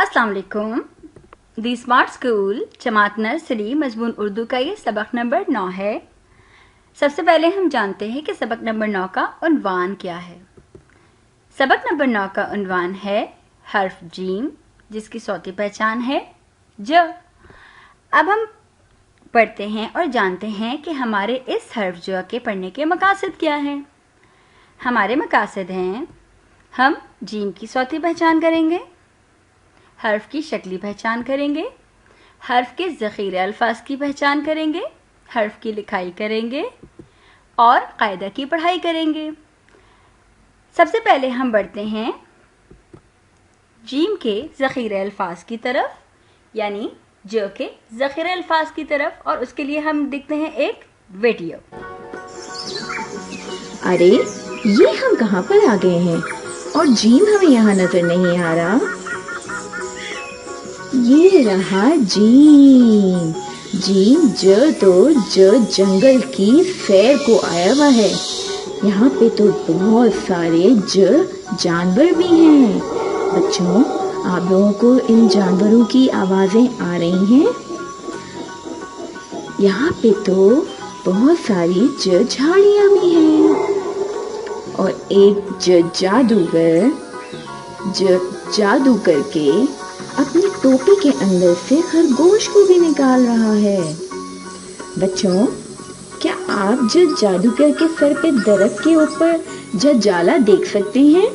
अस्सलाम वालेकुम। दी smart school जमात nursery मजमून उर्दू का ये सबक नंबर 9 है। सबसे पहले हम जानते हैं कि सबक नंबर 9 का उन्वान क्या है। सबक नंबर 9 का उन्वान है हर्फ जीम, जिसकी सौती पहचान है ज। अब हम पढ़ते हैं और जानते हैं कि हमारे इस हर्फ ज के पढ़ने के मकासद क्या हैं। हमारे मकासद हैं, हम जीम की सौती पहचान करेंगे, हर्फ की शक्ली पहचान करेंगे, हर्फ के ज़ख़ीरे अल्फाज की पहचान करेंगे, हर्फ की लिखाई करेंगे और कायदा की पढ़ाई करेंगे। सबसे पहले हम बढ़ते हैं जीम के ज़ख़ीरे अल्फाज की तरफ, यानी ज के ज़ख़ीरे अल्फाज की तरफ, और उसके लिए हम देखते हैं एक वीडियो। अरे ये हम कहाँ पर आ गए हैं और जीम हमें यहाँ नजर नहीं आ रहा। ये रहा जीम। जीम ज तो ज जंगल की सैर को आया हुआ है। यहाँ पे तो बहुत सारे ज जानवर भी हैं। बच्चों, आप लोगों को इन जानवरों की आवाजें आ रही हैं? यहाँ पे तो बहुत सारी ज झाड़ियाँ भी हैं और एक जादू करके अपनी टोपी के अंदर से खरगोश को भी निकाल रहा है। बच्चों, क्या आप जादूगर के सर पे दरख्त के ऊपर जाला देख सकते हैं?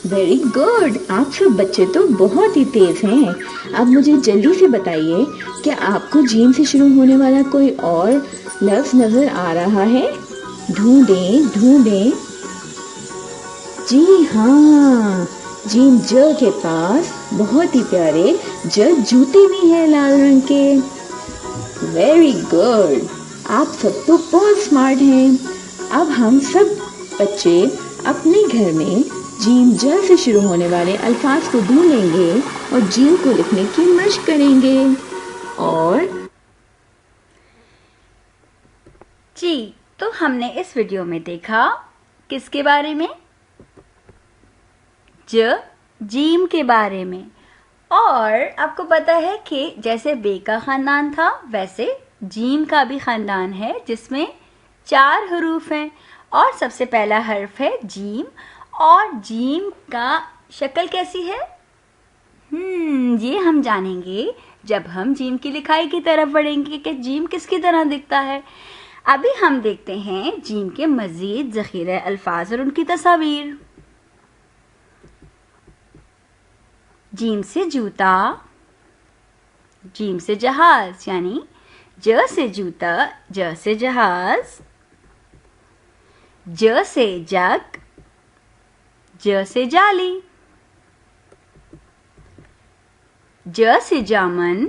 वेरी गुड, आप सब बच्चे तो बहुत ही तेज हैं। अब मुझे जल्दी से बताइए, क्या आपको जीम से शुरू होने वाला कोई और लफ्ज नजर आ रहा है? ढूंढें। जी हाँ, जीम ज के पास बहुत ही प्यारे जूते भी हैं लाल रंग के। वेरी गुड, आप सब तो बहुत स्मार्ट हैं। अब हम सब बच्चे अपने घर में जीम ज से शुरू होने वाले अल्फाज को ढूंढेंगे और जीम को लिखने की मशक करेंगे। और जी, तो हमने इस वीडियो में देखा किसके बारे में? जीम के बारे में। और आपको पता है कि जैसे बे का खानदान था, वैसे जीम का भी खानदान है, जिसमें 4 हरूफ हैं और सबसे पहला हर्फ है जीम। और जीम का शक्ल कैसी है? ये हम जानेंगे जब हम जीम की लिखाई की तरफ बढ़ेंगे कि जीम किसकी तरह दिखता है। अभी हम देखते हैं जीम के मजीद ज़ख़ीरे अल्फाज और उनकी तस्वीर। जीम से जूता, जीम से जहाज, यानी ज से जूता, ज से जहाज, ज से जग, ज से जाली, ज से जामन,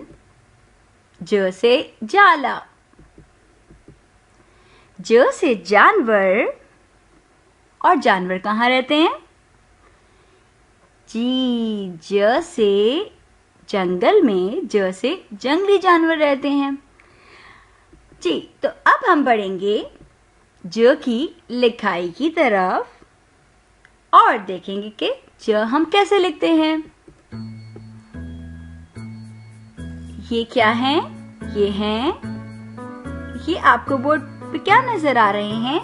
ज से जाला, ज से जानवर। और जानवर कहाँ रहते हैं? जी, ज से जंगल में, ज से जंगली जानवर रहते हैं। जी, तो अब हम बढ़ेंगे ज की लिखाई की तरफ और देखेंगे कि ज हम कैसे लिखते हैं। ये क्या है? ये आपको बोर्ड पे क्या नजर आ रहे हैं?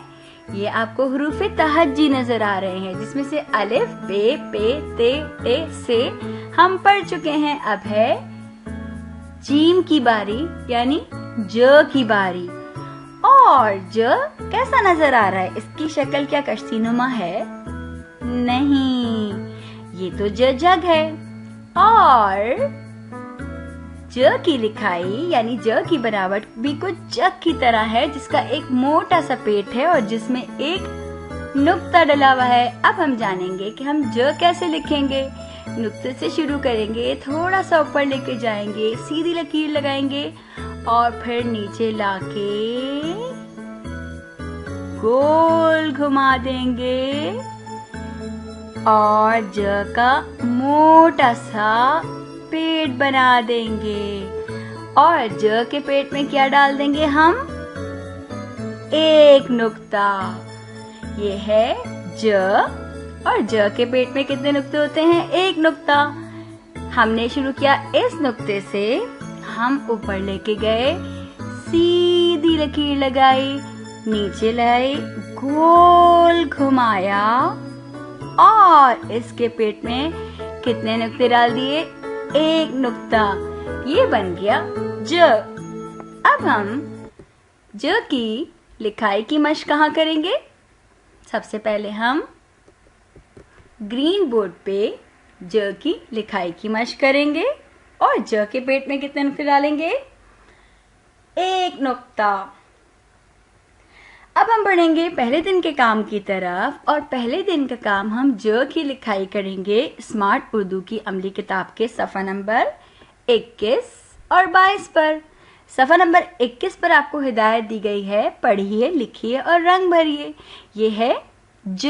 ये आपको हुरूफ़े तहज्जी नजर आ रहे हैं, जिसमें से अलिफ, बे, पे, ते, टे, से हम पढ़ चुके हैं। अब है जीम की बारी, यानी ज की बारी। और ज कैसा नजर आ रहा है? इसकी शक्ल क्या कश्तीनुमा है? नहीं, ये तो जग है। और ज की लिखाई यानी ज की बनावट भी कुछ जग की तरह है, जिसका एक मोटा सा पेट है और जिसमें एक नुक्ता डला हुआ है। अब हम जानेंगे कि हम ज कैसे लिखेंगे। नुक्ते से शुरू करेंगे, थोड़ा सा ऊपर लेके जाएंगे, सीधी लकीर लगाएंगे और फिर नीचे लाके गोल घुमा देंगे और ज का मोटा सा पेट बना देंगे। और ज के पेट में क्या डाल देंगे हम? एक नुक्ता। ये है ज, और ज के पेट में कितने नुक्ते होते हैं? एक नुक्ता। ہم نے شروع کیا اس نقطے سے، ہم اوپر لے کے گئے، سیدھی لکیر لگائی، نیچے لائے، گول گھمایا اور اس کے پیٹ میں کتنے نقطے ڈال دیے؟ ایک نقطہ۔ یہ بن گیا ج۔ اب ہم ج کی لکھائی کی مشق کہاں کریں گے؟ سب سے پہلے ہم گرین بورڈ پہ ج کی لکھائی کی مشق کریں گے اور ج کے پیٹ میں کتنے نقطے ڈالیں گے؟ ایک نقطہ۔ اب ہم بڑھیں گے پہلے دن کے کام کی طرف، اور پہلے دن کا کام ہم ج کی لکھائی کریں گے اسمارٹ اردو کی عملی کتاب کے صفحہ نمبر 21 اور 22 پر۔ صفحہ نمبر 21 پر آپ کو ہدایت دی گئی ہے، پڑھیے، لکھیے اور رنگ بھریے۔ یہ ہے ج،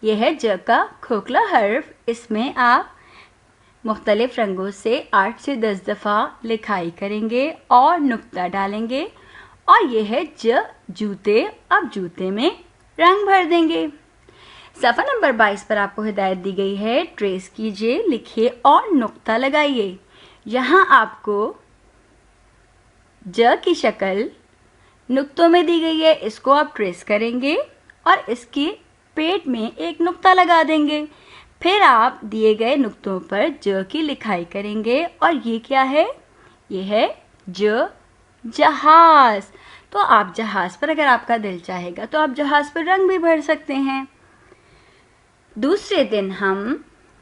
یہ ہے ج کا کھوکھلا حرف۔ اس میں آپ مختلف رنگوں سے 8 سے 10 دفعہ لکھائی کریں گے اور نقطہ ڈالیں گے، اور یہ ہے ج جوتے۔ اب جوتے میں رنگ بھر دیں گے۔ صفحہ نمبر 22 پر آپ کو ہدایت دی گئی ہے، ٹریس کیجئے، لکھیے اور نقطہ لگائیے۔ یہاں آپ کو ج کی شکل نقطوں میں دی گئی ہے، اس کو آپ ٹریس کریں گے اور اس کے پیٹ میں ایک نقطہ لگا دیں گے۔ پھر آپ دیے گئے نقطوں پر ج کی لکھائی کریں گے، اور یہ کیا ہے؟ یہ ہے ج جہاز۔ تو آپ جہاز پر، اگر آپ کا دل چاہے گا تو آپ جہاز پر رنگ بھی بھر سکتے ہیں۔ دوسرے دن ہم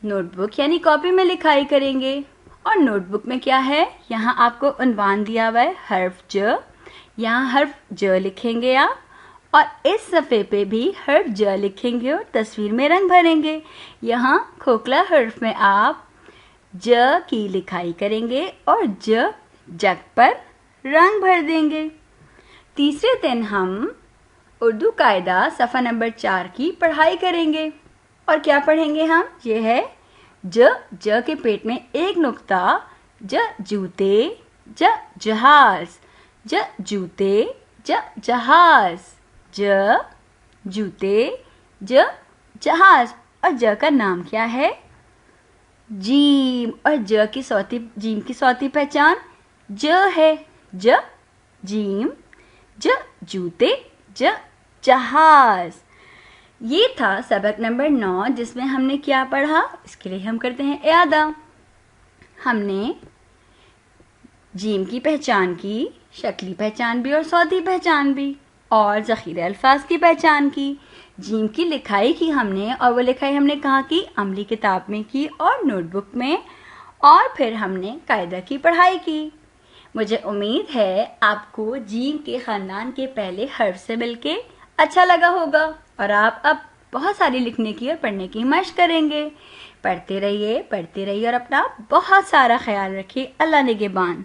نوٹ بک یعنی کاپی میں لکھائی کریں گے، اور نوٹ بک میں کیا ہے؟ یہاں آپ کو عنوان دیا ہوا ہے حرف ج، یہاں حرف ج لکھیں گے آپ، اور اس صفحے پہ بھی حرف ج لکھیں گے اور تصویر میں رنگ بھریں گے۔ یہاں کھوکھلا حرف میں آپ ج کی لکھائی کریں گے اور جگ پر رنگ بھر دیں گے۔ تیسرے دن ہم اردو قاعدہ صفحہ نمبر 4 کی پڑھائی کریں گے، اور کیا پڑھیں گے ہم؟ یہ ہے ج کے پیٹ میں ایک نقطہ، ج جوتے، ج جہاز، ج جوتے، ج جہاز، ج جوتے، ج جہاز، اور ج کا نام کیا ہے؟ جیم۔ اور جیم کی صوتی پہچان ج ہے، ج جیم، ج جوتے، ج جہاز۔ یہ تھا سبق نمبر 9، جس میں ہم نے کیا پڑھا؟ اس کے لیے ہم کرتے ہیں اعادہ۔ ہم نے جیم کی پہچان کی، شکلی پہچان بھی اور صوتی پہچان بھی، اور ذخیرہ الفاظ کی پہچان کی۔ جیم کی لکھائی کی ہم نے، اور وہ لکھائی ہم نے کہاں کی؟ عملی کتاب میں کی اور نوٹ بک میں، اور پھر ہم نے قاعدہ کی پڑھائی کی۔ مجھے امید ہے آپ کو جیم کے خاندان کے پہلے حرف سے مل کے اچھا لگا ہوگا، اور آپ اب بہت ساری لکھنے کی اور پڑھنے کی مشق کریں گے۔ پڑھتے رہیے اور اپنا بہت سارا خیال رکھیے۔ اللہ نگہبان۔